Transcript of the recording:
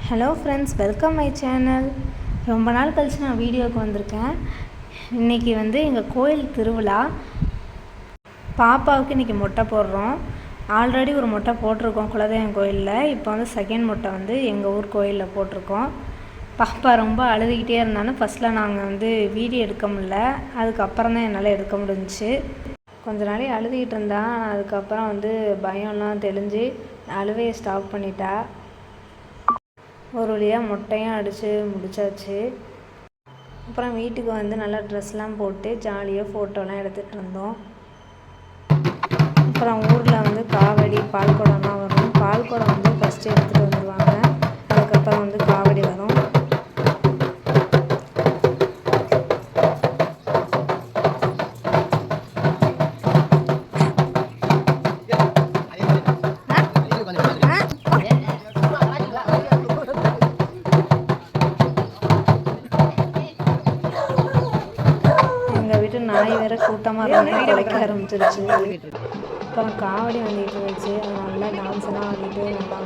Hello friends, welcome my channel. ரொம்ப நாள் கழிச்சு நான் வீடியோவுக்கு வந்திருக்கேன். இன்றைக்கி எங்கள் கோயில் திருவிழா. பாப்பாவுக்கு இன்றைக்கி மொட்டை போடுறோம். ஆல்ரெடி ஒரு மொட்டை போட்டிருக்கோம் குலதெய்வம் கோயிலில். இப்போ செகண்ட் மொட்டை எங்கள் ஊர் கோயிலில் போட்டிருக்கோம். பாப்பா ரொம்ப அழுதுகிட்டே இருந்தாலும் ஃபஸ்ட்டில் நாங்கள் வீடியோ எடுக்க முடியல. அதுக்கப்புறம் தான் என்னால் எடுக்க முடிஞ்சிச்சு. கொஞ்ச நாளே அழுதுகிட்டு இருந்தா. அதுக்கப்புறம் பயம்லாம் தெளிஞ்சு அழுவையை ஸ்டாப் பண்ணிட்டா. ஒரு வழியாக மொட்டையும் அடித்து முடிச்சாச்சு. அப்புறம் வீட்டுக்கு நல்லா ட்ரெஸ்லாம் போட்டு ஜாலியாக ஃபோட்டோலாம் எடுத்துகிட்டு இருந்தோம். அப்புறம் ஊரில் காவடி பால் குடம்லாம் வரும். பால் குடம் ஃபஸ்ட்டு எடுத்துகிட்டு வந்துடுவாங்க. அதுக்கப்புறம் காவடி வரும். நாய் வேறு கூட்டமாக இருந்தால் குலைக்க ஆரம்பிச்சிருச்சு. அப்புறம் காவடி வந்துட்டு இருந்துச்சு. அது நல்லா டான்ஸ்லாம் ஆடிட்டு நல்லா